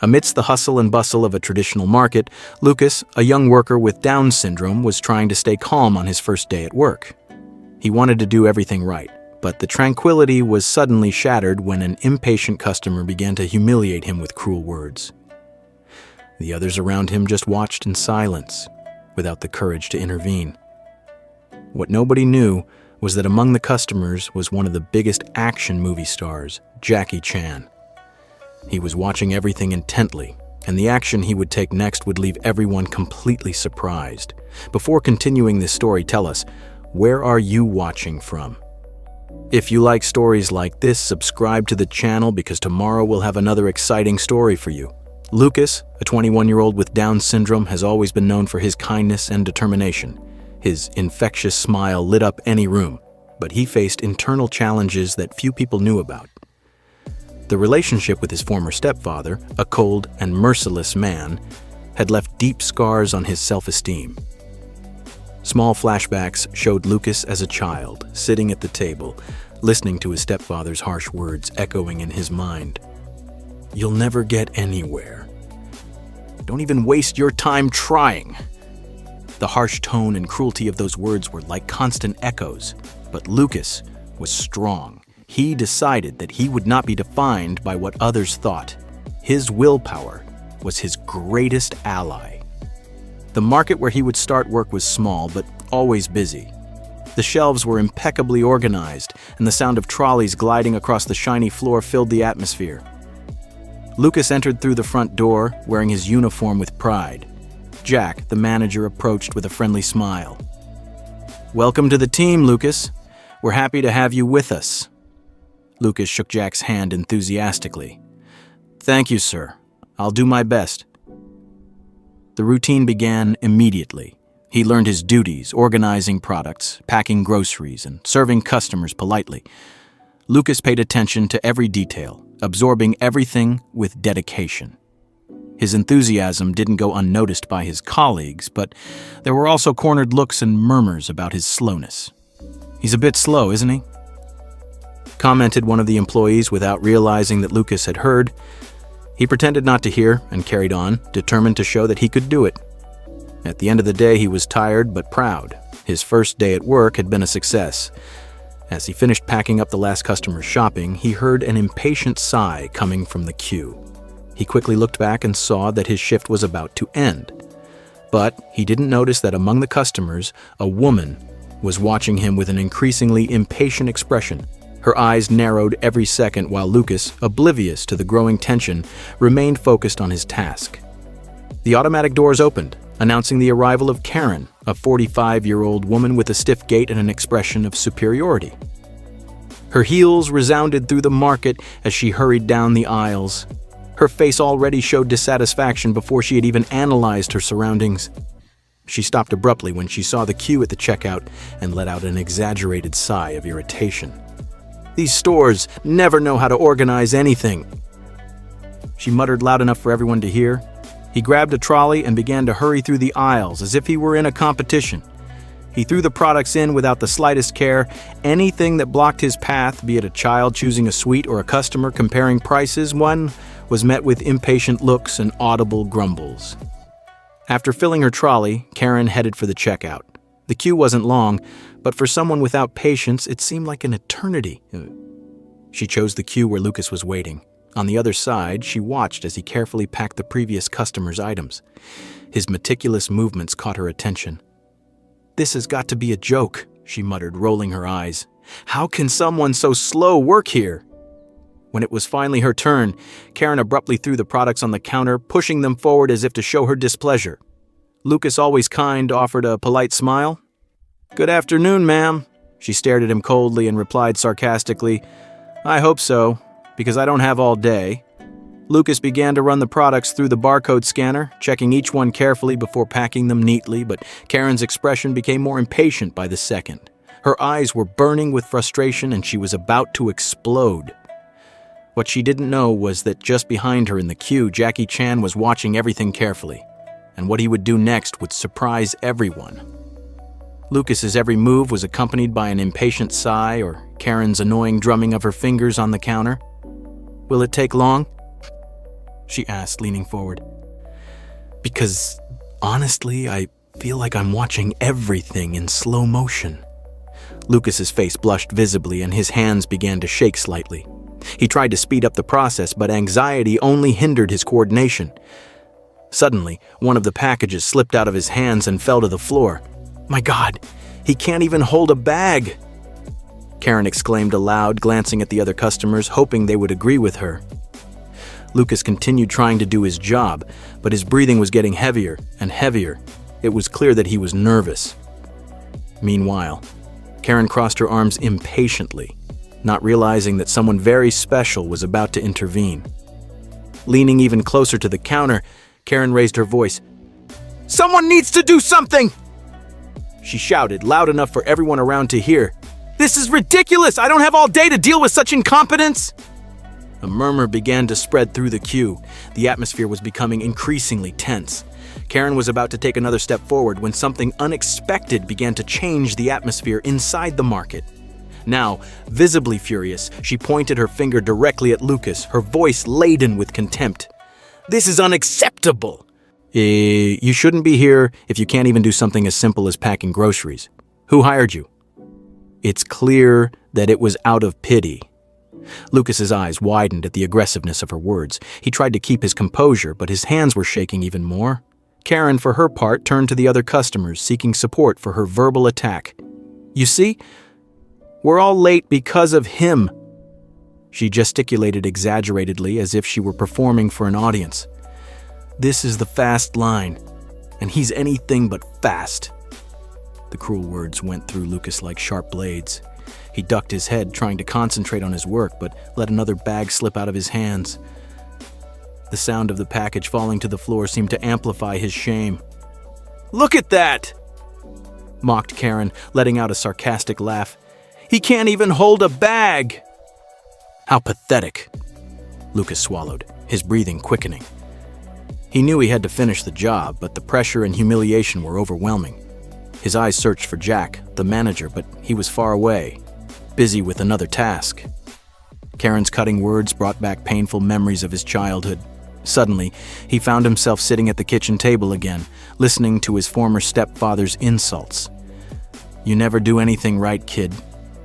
Amidst the hustle and bustle of a traditional market, Lucas, a young worker with Down syndrome, was trying to stay calm on his first day at work. He wanted to do everything right, but the tranquility was suddenly shattered when an impatient customer began to humiliate him with cruel words. The others around him just watched in silence, without the courage to intervene. What nobody knew was that among the customers was one of the biggest action movie stars, Jackie Chan. He was watching everything intently, and the action he would take next would leave everyone completely surprised. Before continuing this story, tell us, where are you watching from? If you like stories like this, subscribe to the channel because tomorrow we'll have another exciting story for you. Lucas, a 21-year-old with Down syndrome, has always been known for his kindness and determination. His infectious smile lit up any room, but he faced internal challenges that few people knew about. The relationship with his former stepfather, a cold and merciless man, had left deep scars on his self-esteem. Small flashbacks showed Lucas as a child, sitting at the table, listening to his stepfather's harsh words echoing in his mind. "You'll never get anywhere. Don't even waste your time trying." The harsh tone and cruelty of those words were like constant echoes, but Lucas was strong. He decided that he would not be defined by what others thought. His willpower was his greatest ally. The market where he would start work was small, but always busy. The shelves were impeccably organized, and the sound of trolleys gliding across the shiny floor filled the atmosphere. Lucas entered through the front door, wearing his uniform with pride. Jack, the manager, approached with a friendly smile. "Welcome to the team, Lucas. We're happy to have you with us." Lucas shook Jack's hand enthusiastically. "Thank you, sir. I'll do my best." The routine began immediately. He learned his duties, organizing products, packing groceries, and serving customers politely. Lucas paid attention to every detail, absorbing everything with dedication. His enthusiasm didn't go unnoticed by his colleagues, but there were also cornered looks and murmurs about his slowness. "He's a bit slow, isn't he?" commented one of the employees without realizing that Lucas had heard. He pretended not to hear and carried on, determined to show that he could do it. At the end of the day, he was tired but proud. His first day at work had been a success. As he finished packing up the last customer's shopping, he heard an impatient sigh coming from the queue. He quickly looked back and saw that his shift was about to end. But he didn't notice that among the customers, a woman was watching him with an increasingly impatient expression. Her eyes narrowed every second while Lucas, oblivious to the growing tension, remained focused on his task. The automatic doors opened, announcing the arrival of Karen, a 45-year-old woman with a stiff gait and an expression of superiority. Her heels resounded through the market as she hurried down the aisles. Her face already showed dissatisfaction before she had even analyzed her surroundings. She stopped abruptly when she saw the queue at the checkout and let out an exaggerated sigh of irritation. "These stores never know how to organize anything," she muttered loud enough for everyone to hear. He grabbed a trolley and began to hurry through the aisles as if he were in a competition. He threw the products in without the slightest care. Anything that blocked his path, be it a child choosing a sweet or a customer comparing prices, one was met with impatient looks and audible grumbles. After filling her trolley, Karen headed for the checkout. The queue wasn't long, but for someone without patience, it seemed like an eternity. She chose the queue where Lucas was waiting. On the other side, she watched as he carefully packed the previous customer's items. His meticulous movements caught her attention. "This has got to be a joke," she muttered, rolling her eyes. "How can someone so slow work here?" When it was finally her turn, Karen abruptly threw the products on the counter, pushing them forward as if to show her displeasure. Lucas, always kind, offered a polite smile. "Good afternoon, ma'am." She stared at him coldly and replied sarcastically, "I hope so, because I don't have all day." Lucas began to run the products through the barcode scanner, checking each one carefully before packing them neatly, but Karen's expression became more impatient by the second. Her eyes were burning with frustration and she was about to explode. What she didn't know was that just behind her in the queue, Jackie Chan was watching everything carefully, and what he would do next would surprise everyone. Lucas's every move was accompanied by an impatient sigh or Karen's annoying drumming of her fingers on the counter. "Will it take long?" she asked, leaning forward. Because, honestly, I feel like I'm watching everything in slow motion. Lucas's face blushed visibly and his hands began to shake slightly. He tried to speed up the process, but anxiety only hindered his coordination. Suddenly, one of the packages slipped out of his hands and fell to the floor. My God, he can't even hold a bag! Karen exclaimed aloud, glancing at the other customers, hoping they would agree with her. Lucas continued trying to do his job, but his breathing was getting heavier and heavier. It was clear that he was nervous. Meanwhile, Karen crossed her arms impatiently, not realizing that someone very special was about to intervene. Leaning even closer to the counter, Karen raised her voice. Someone needs to do something! She shouted, loud enough for everyone around to hear. This is ridiculous! I don't have all day to deal with such incompetence! A murmur began to spread through the queue. The atmosphere was becoming increasingly tense. Karen was about to take another step forward when something unexpected began to change the atmosphere inside the market. Now, visibly furious, she pointed her finger directly at Lucas, her voice laden with contempt. This is unacceptable! You shouldn't be here if you can't even do something as simple as packing groceries. Who hired you? It's clear that it was out of pity. Lucas's eyes widened at the aggressiveness of her words. He tried to keep his composure, but his hands were shaking even more. Karen, for her part, turned to the other customers, seeking support for her verbal attack. You see? We're all late because of him. She gesticulated exaggeratedly as if she were performing for an audience. This is the fast line, and he's anything but fast. The cruel words went through Lucas like sharp blades. He ducked his head, trying to concentrate on his work, but let another bag slip out of his hands. The sound of the package falling to the floor seemed to amplify his shame. Look at that! Mocked Karen, letting out a sarcastic laugh. He can't even hold a bag! How pathetic! Lucas swallowed, his breathing quickening. He knew he had to finish the job, but the pressure and humiliation were overwhelming. His eyes searched for Jack, the manager, but he was far away, busy with another task. Karen's cutting words brought back painful memories of his childhood. Suddenly, he found himself sitting at the kitchen table again, listening to his former stepfather's insults. You never do anything right, kid.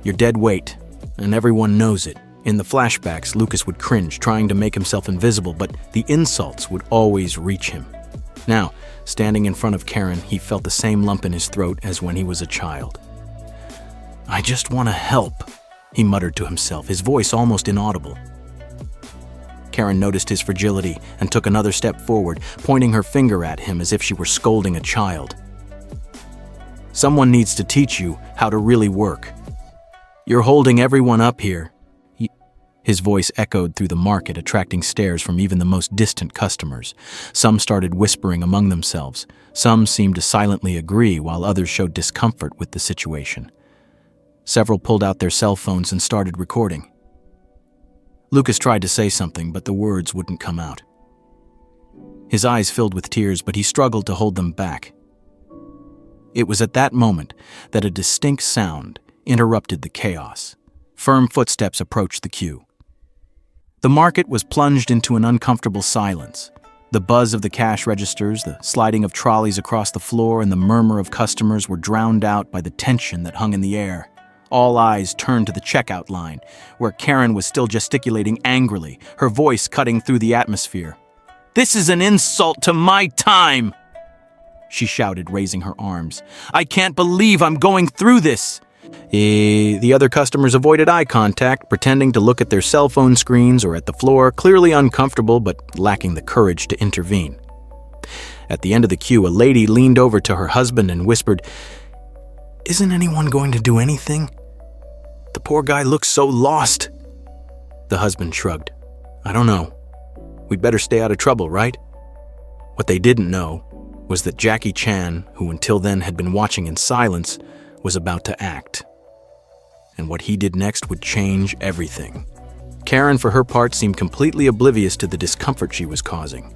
You're dead weight, and everyone knows it. In the flashbacks, Lucas would cringe, trying to make himself invisible, but the insults would always reach him. Now, standing in front of Karen, he felt the same lump in his throat as when he was a child. I just want to help, he muttered to himself, his voice almost inaudible. Karen noticed his fragility and took another step forward, pointing her finger at him as if she were scolding a child. Someone needs to teach you how to really work. You're holding everyone up here. His voice echoed through the market, attracting stares from even the most distant customers. Some started whispering among themselves. Some seemed to silently agree, while others showed discomfort with the situation. Several pulled out their cell phones and started recording. Lucas tried to say something, but the words wouldn't come out. His eyes filled with tears, but he struggled to hold them back. It was at that moment that a distinct sound interrupted the chaos. Firm footsteps approached the queue. The market was plunged into an uncomfortable silence. The buzz of the cash registers, the sliding of trolleys across the floor, and the murmur of customers were drowned out by the tension that hung in the air. All eyes turned to the checkout line, where Karen was still gesticulating angrily, her voice cutting through the atmosphere. "This is an insult to my time!" she shouted, raising her arms. "I can't believe I'm going through this!" The other customers avoided eye contact, pretending to look at their cell phone screens or at the floor, clearly uncomfortable but lacking the courage to intervene. At the end of the queue, a lady leaned over to her husband and whispered, "Isn't anyone going to do anything? The poor guy looks so lost." The husband shrugged. "I don't know. We'd better stay out of trouble, right?" What they didn't know was that Jackie Chan, who until then had been watching in silence, was about to act. And what he did next would change everything. Karen, for her part, seemed completely oblivious to the discomfort she was causing.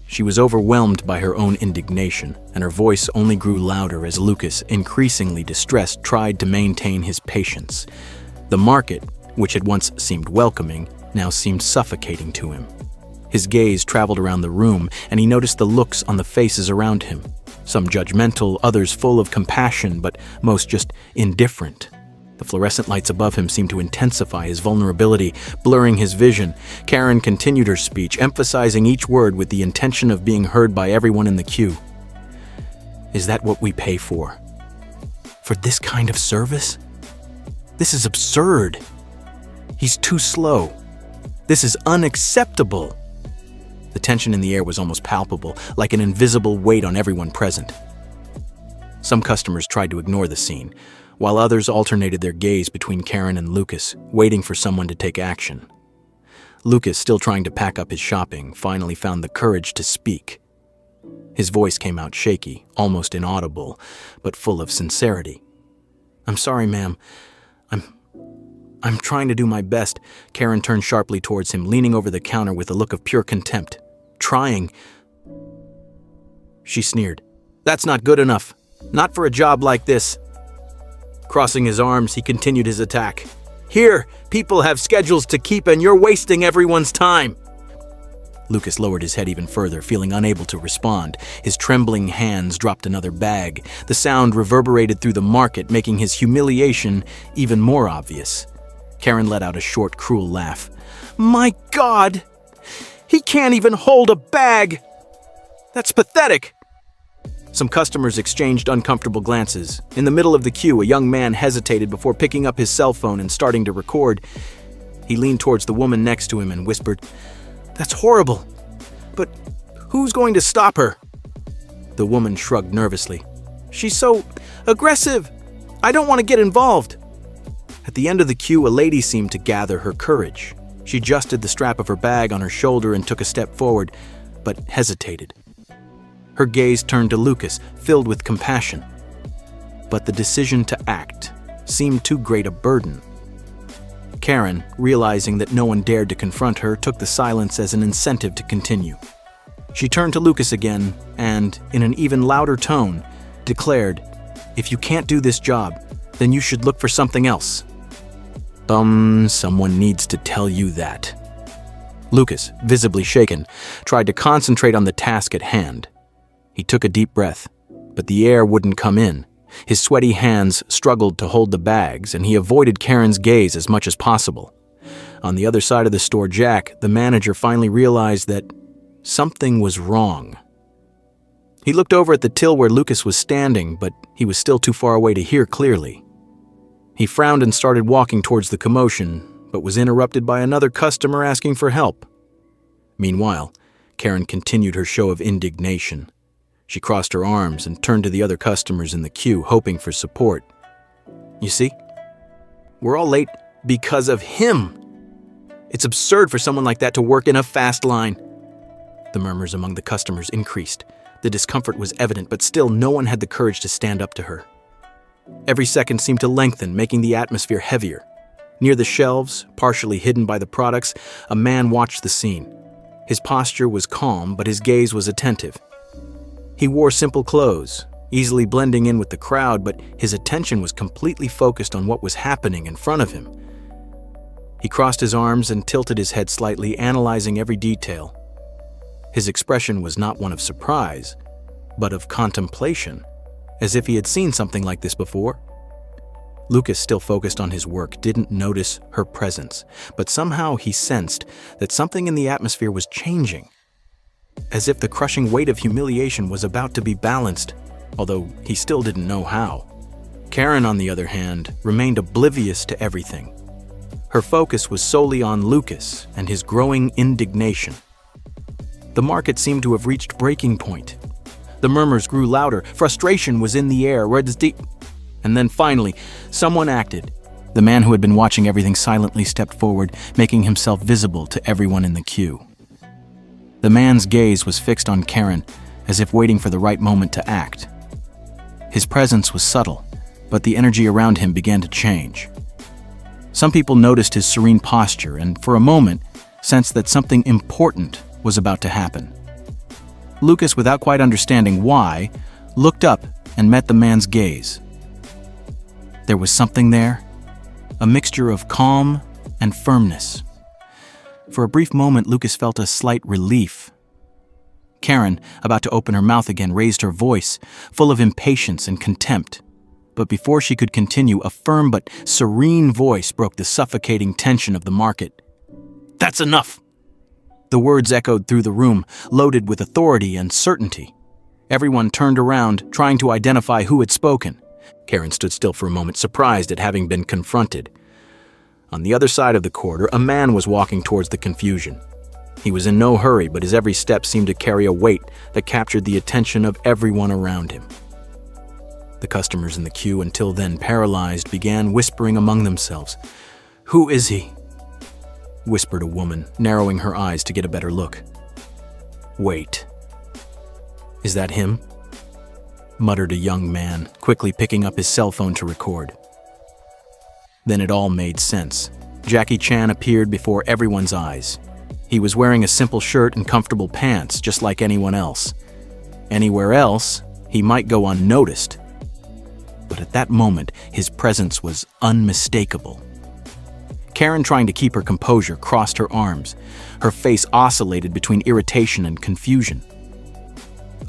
She was overwhelmed by her own indignation, and her voice only grew louder as Lucas, increasingly distressed, tried to maintain his patience. The market, which had once seemed welcoming, now seemed suffocating to him. His gaze traveled around the room, and he noticed the looks on the faces around him. Some judgmental, others full of compassion, but most just indifferent. The fluorescent lights above him seemed to intensify his vulnerability, blurring his vision. Karen continued her speech, emphasizing each word with the intention of being heard by everyone in the queue. Is that what we pay for? For this kind of service? This is absurd. He's too slow. This is unacceptable. The tension in the air was almost palpable, like an invisible weight on everyone present. Some customers tried to ignore the scene, while others alternated their gaze between Karen and Lucas, waiting for someone to take action. Lucas, still trying to pack up his shopping, finally found the courage to speak. His voice came out shaky, almost inaudible, but full of sincerity. "I'm sorry, ma'am. I'm trying to do my best." Karen turned sharply towards him, leaning over the counter with a look of pure contempt. "Trying?" She sneered. "That's not good enough. Not for a job like this." Crossing his arms, he continued his attack. "Here, people have schedules to keep and you're wasting everyone's time." Lucas lowered his head even further, feeling unable to respond. His trembling hands dropped another bag. The sound reverberated through the market, making his humiliation even more obvious. Karen let out a short, cruel laugh. "My God! He can't even hold a bag! That's pathetic!" Some customers exchanged uncomfortable glances. In the middle of the queue, a young man hesitated before picking up his cell phone and starting to record. He leaned towards the woman next to him and whispered, "That's horrible. But who's going to stop her?" The woman shrugged nervously. "She's so aggressive. I don't want to get involved." At the end of the queue, a lady seemed to gather her courage. She adjusted the strap of her bag on her shoulder and took a step forward, but hesitated. Her gaze turned to Lucas, filled with compassion. But the decision to act seemed too great a burden. Karen, realizing that no one dared to confront her, took the silence as an incentive to continue. She turned to Lucas again and, in an even louder tone, declared, "If you can't do this job, then you should look for something else." Someone needs to tell you that." Lucas, visibly shaken, tried to concentrate on the task at hand. He took a deep breath, but the air wouldn't come in. His sweaty hands struggled to hold the bags, and he avoided Karen's gaze as much as possible. On the other side of the store, Jack, the manager, finally realized that something was wrong. He looked over at the till where Lucas was standing, but he was still too far away to hear clearly. He frowned and started walking towards the commotion, but was interrupted by another customer asking for help. Meanwhile, Karen continued her show of indignation. She crossed her arms and turned to the other customers in the queue, hoping for support. "You see? We're all late because of him. It's absurd for someone like that to work in a fast line." The murmurs among the customers increased. The discomfort was evident, but still no one had the courage to stand up to her. Every second seemed to lengthen, making the atmosphere heavier. Near the shelves, partially hidden by the products, a man watched the scene. His posture was calm, but his gaze was attentive. He wore simple clothes, easily blending in with the crowd, but his attention was completely focused on what was happening in front of him. He crossed his arms and tilted his head slightly, analyzing every detail. His expression was not one of surprise, but of contemplation, as if he had seen something like this before. Lucas, still focused on his work, didn't notice her presence, but somehow he sensed that something in the atmosphere was changing, as if the crushing weight of humiliation was about to be balanced, although he still didn't know how. Karen, on the other hand, remained oblivious to everything. Her focus was solely on Lucas and his growing indignation. The market seemed to have reached breaking point. The murmurs grew louder, frustration was in the air, and then finally, someone acted. The man who had been watching everything silently stepped forward, making himself visible to everyone in the queue. The man's gaze was fixed on Karen, as if waiting for the right moment to act. His presence was subtle, but the energy around him began to change. Some people noticed his serene posture and, for a moment, sensed that something important was about to happen. Lucas, without quite understanding why, looked up and met the man's gaze. There was something there, a mixture of calm and firmness. For a brief moment, Lucas felt a slight relief. Karen, about to open her mouth again, raised her voice, full of impatience and contempt. But before she could continue, a firm but serene voice broke the suffocating tension of the market. "That's enough!" The words echoed through the room, loaded with authority and certainty. Everyone turned around, trying to identify who had spoken. Karen stood still for a moment, surprised at having been confronted. On the other side of the corridor, a man was walking towards the confusion. He was in no hurry, but his every step seemed to carry a weight that captured the attention of everyone around him. The customers in the queue, until then paralyzed, began whispering among themselves. "Who is he?" whispered a woman, narrowing her eyes to get a better look. "Wait. Is that him?" muttered a young man, quickly picking up his cell phone to record. Then it all made sense. Jackie Chan appeared before everyone's eyes. He was wearing a simple shirt and comfortable pants, just like anyone else. Anywhere else, he might go unnoticed. But at that moment, his presence was unmistakable. Karen, trying to keep her composure, crossed her arms. Her face oscillated between irritation and confusion.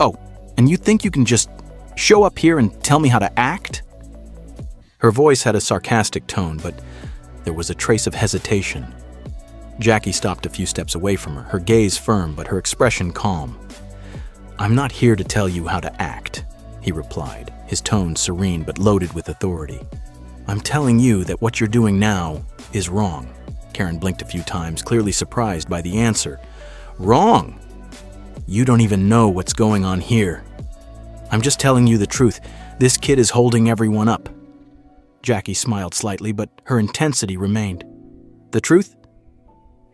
"Oh, and you think you can just show up here and tell me how to act?" Her voice had a sarcastic tone, but there was a trace of hesitation. Jackie stopped a few steps away from her, her gaze firm but her expression calm. "I'm not here to tell you how to act," he replied, his tone serene but loaded with authority. "I'm telling you that what you're doing now is wrong." Karen blinked a few times, clearly surprised by the answer. "Wrong? You don't even know what's going on here. I'm just telling you the truth. This kid is holding everyone up." Jackie smiled slightly, but her intensity remained. "The truth?"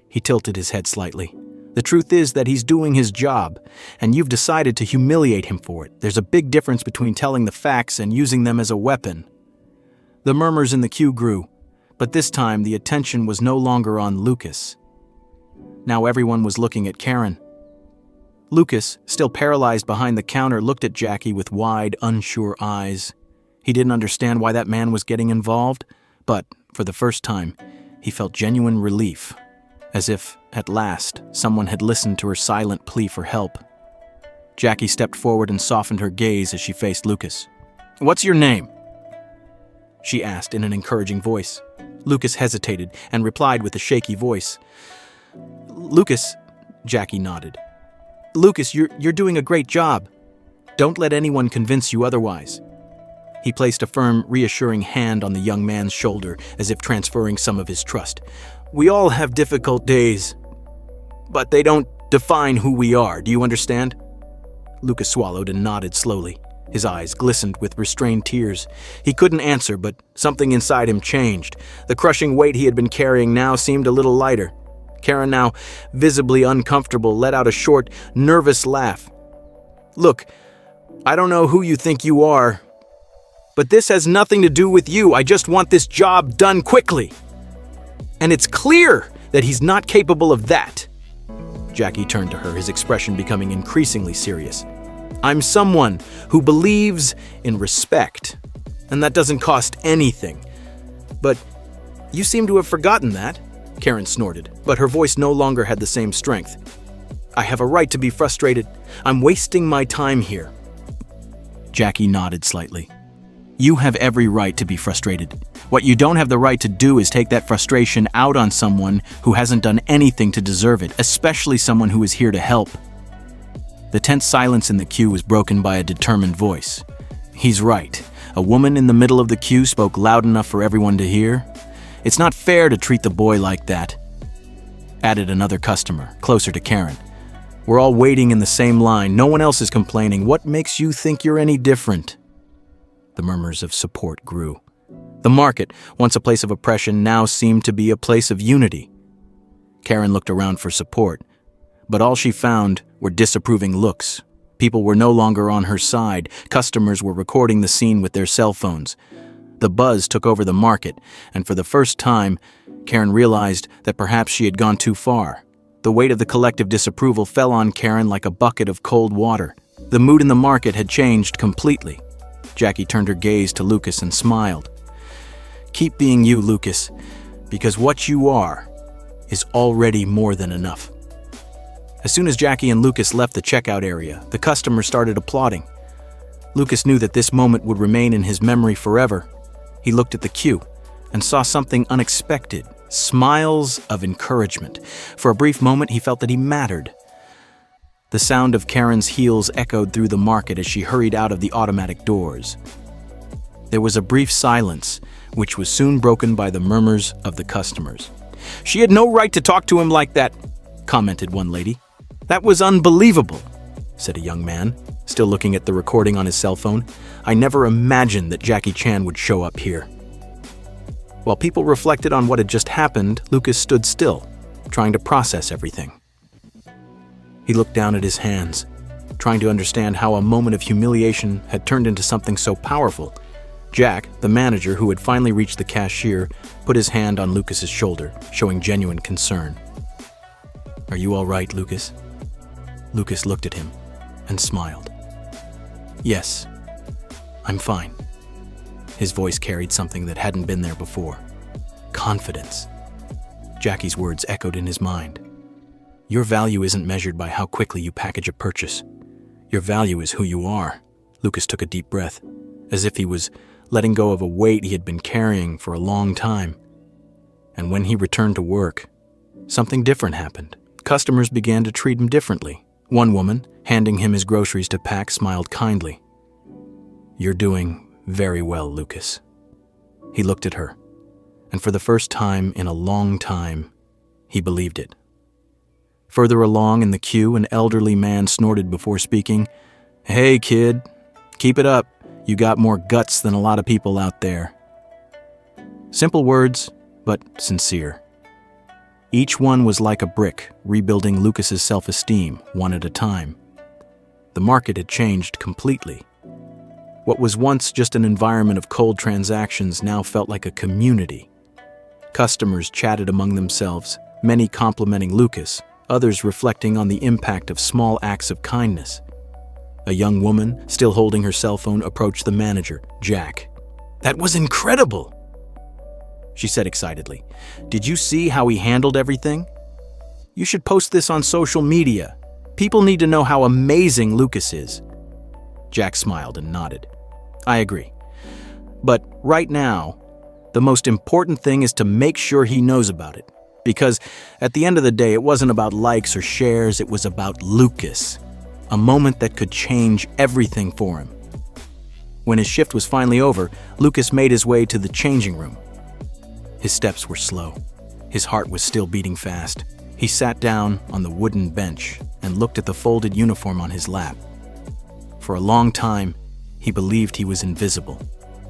He tilted his head slightly. "The truth is that he's doing his job, and you've decided to humiliate him for it. There's a big difference between telling the facts and using them as a weapon." The murmurs in the queue grew, but this time the attention was no longer on Lucas. Now everyone was looking at Karen. Lucas, still paralyzed behind the counter, looked at Jackie with wide, unsure eyes. He didn't understand why that man was getting involved, but, for the first time, he felt genuine relief, as if, at last, someone had listened to her silent plea for help. Jackie stepped forward and softened her gaze as she faced Lucas. "What's your name?" she asked in an encouraging voice. Lucas hesitated and replied with a shaky voice. "Lucas," Jackie nodded. "Lucas, you're doing a great job. Don't let anyone convince you otherwise." He placed a firm, reassuring hand on the young man's shoulder, as if transferring some of his trust. "We all have difficult days, but they don't define who we are. Do you understand?" Lucas swallowed and nodded slowly. His eyes glistened with restrained tears. He couldn't answer, but something inside him changed. The crushing weight he had been carrying now seemed a little lighter. Karen, now visibly uncomfortable, let out a short, nervous laugh. "Look, I don't know who you think you are, but this has nothing to do with you. I just want this job done quickly. And it's clear that he's not capable of that." Jackie turned to her, his expression becoming increasingly serious. "I'm someone who believes in respect, and that doesn't cost anything. But you seem to have forgotten that," Karen snorted, but her voice no longer had the same strength. "I have a right to be frustrated. I'm wasting my time here." Jackie nodded slightly. "You have every right to be frustrated. What you don't have the right to do is take that frustration out on someone who hasn't done anything to deserve it, especially someone who is here to help." The tense silence in the queue was broken by a determined voice. "He's right." A woman in the middle of the queue spoke loud enough for everyone to hear. "It's not fair to treat the boy like that," added another customer, closer to Karen. "We're all waiting in the same line. No one else is complaining. What makes you think you're any different?" The murmurs of support grew. The market, once a place of oppression, now seemed to be a place of unity. Karen looked around for support, but all she found were disapproving looks. People were no longer on her side. Customers were recording the scene with their cell phones. The buzz took over the market, and for the first time, Karen realized that perhaps she had gone too far. The weight of the collective disapproval fell on Karen like a bucket of cold water. The mood in the market had changed completely. Jackie turned her gaze to Lucas and smiled. "Keep being you, Lucas, because what you are is already more than enough. As soon as Jackie and Lucas left the checkout area, the customers started applauding. Lucas knew that this moment would remain in his memory forever. He looked at the queue and saw something unexpected, smiles of encouragement. For a brief moment, he felt that he mattered. The sound of Karen's heels echoed through the market as she hurried out of the automatic doors. There was a brief silence, which was soon broken by the murmurs of the customers. "She had no right to talk to him like that," commented one lady. "That was unbelievable," said a young man, still looking at the recording on his cell phone. "I never imagined that Jackie Chan would show up here." While people reflected on what had just happened, Lucas stood still, trying to process everything. He looked down at his hands, trying to understand how a moment of humiliation had turned into something so powerful. Jack, the manager who had finally reached the cashier, put his hand on Lucas's shoulder, showing genuine concern. "Are you all right, Lucas?" Lucas looked at him and smiled. "Yes, I'm fine." His voice carried something that hadn't been there before. Confidence. Jackie's words echoed in his mind. "Your value isn't measured by how quickly you package a purchase. Your value is who you are." Lucas took a deep breath, as if he was letting go of a weight he had been carrying for a long time. And when he returned to work, something different happened. Customers began to treat him differently. One woman, handing him his groceries to pack, smiled kindly. "You're doing very well, Lucas." He looked at her, and for the first time in a long time, he believed it. Further along in the queue, an elderly man snorted before speaking. "Hey, kid, keep it up. You got more guts than a lot of people out there." Simple words, but sincere. Each one was like a brick, rebuilding Lucas's self-esteem, one at a time. The market had changed completely. What was once just an environment of cold transactions now felt like a community. Customers chatted among themselves, many complimenting Lucas, others reflecting on the impact of small acts of kindness. A young woman, still holding her cell phone, approached the manager, Jack. "That was incredible," she said excitedly. "Did you see how he handled everything? You should post this on social media. People need to know how amazing Lucas is." Jack smiled and nodded. "I agree. But right now, the most important thing is to make sure he knows about it. Because at the end of the day, it wasn't about likes or shares, it was about Lucas. A moment that could change everything for him." When his shift was finally over, Lucas made his way to the changing room. His steps were slow. His heart was still beating fast. He sat down on the wooden bench and looked at the folded uniform on his lap. For a long time, he believed he was invisible.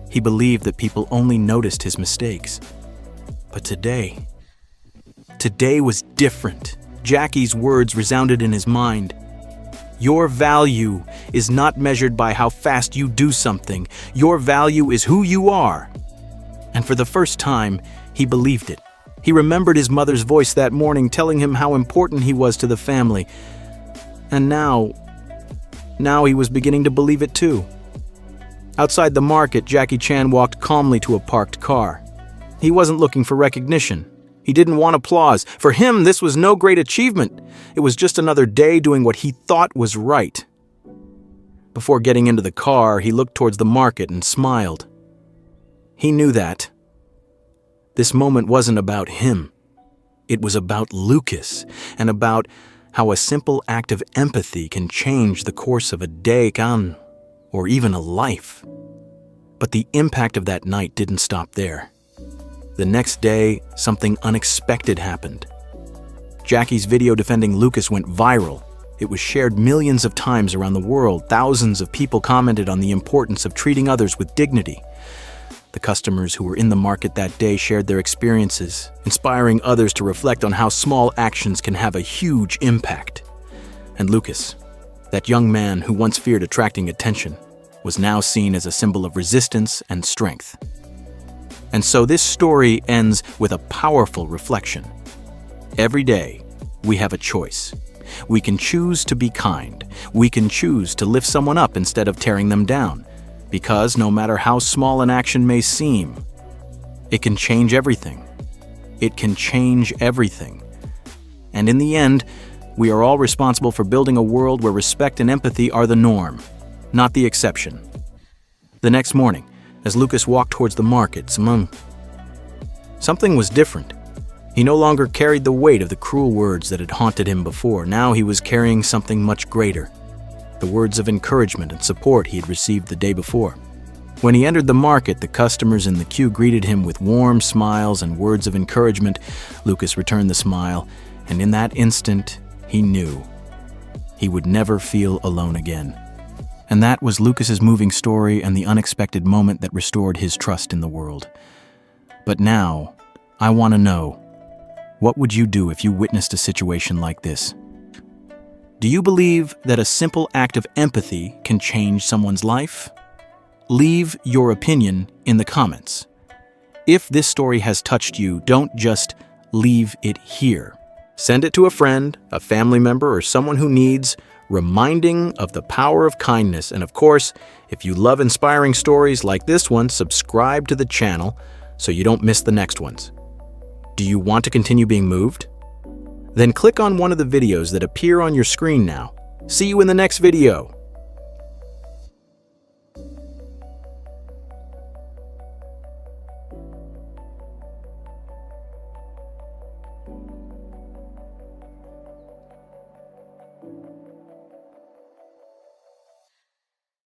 He believed that people only noticed his mistakes. But today was different. Jackie's words resounded in his mind. "Your value is not measured by how fast you do something. Your value is who you are." And for the first time, he believed it. He remembered his mother's voice that morning telling him how important he was to the family. And now he was beginning to believe it too. Outside the market, Jackie Chan walked calmly to a parked car. He wasn't looking for recognition. He didn't want applause. For him, this was no great achievement. It was just another day doing what he thought was right. Before getting into the car, he looked towards the market and smiled. He knew that this moment wasn't about him. It was about Lucas, and about how a simple act of empathy can change the course of a day, or even a life. But the impact of that night didn't stop there. The next day, something unexpected happened. Jackie's video defending Lucas went viral. It was shared millions of times around the world. Thousands of people commented on the importance of treating others with dignity. The customers who were in the market that day shared their experiences, inspiring others to reflect on how small actions can have a huge impact. And Lucas, that young man who once feared attracting attention, was now seen as a symbol of resistance and strength. And so this story ends with a powerful reflection. Every day, we have a choice. We can choose to be kind. We can choose to lift someone up instead of tearing them down. Because no matter how small an action may seem, it can change everything. It can change everything. And in the end, we are all responsible for building a world where respect and empathy are the norm, not the exception. The next morning, as Lucas walked towards the market, something was different. He no longer carried the weight of the cruel words that had haunted him before. Now he was carrying something much greater, the words of encouragement and support he had received the day before. When he entered the market, the customers in the queue greeted him with warm smiles and words of encouragement. Lucas returned the smile, and in that instant, he knew he would never feel alone again. And that was Lucas's moving story and the unexpected moment that restored his trust in the world. But now, I want to know, what would you do if you witnessed a situation like this? Do you believe that a simple act of empathy can change someone's life? Leave your opinion in the comments. If this story has touched you, don't just leave it here. Send it to a friend, a family member, or someone who needs reminding of the power of kindness. And of course, if you love inspiring stories like this one, subscribe to the channel so you don't miss the next ones. Do you want to continue being moved? Then click on one of the videos that appear on your screen now. See you in the next video.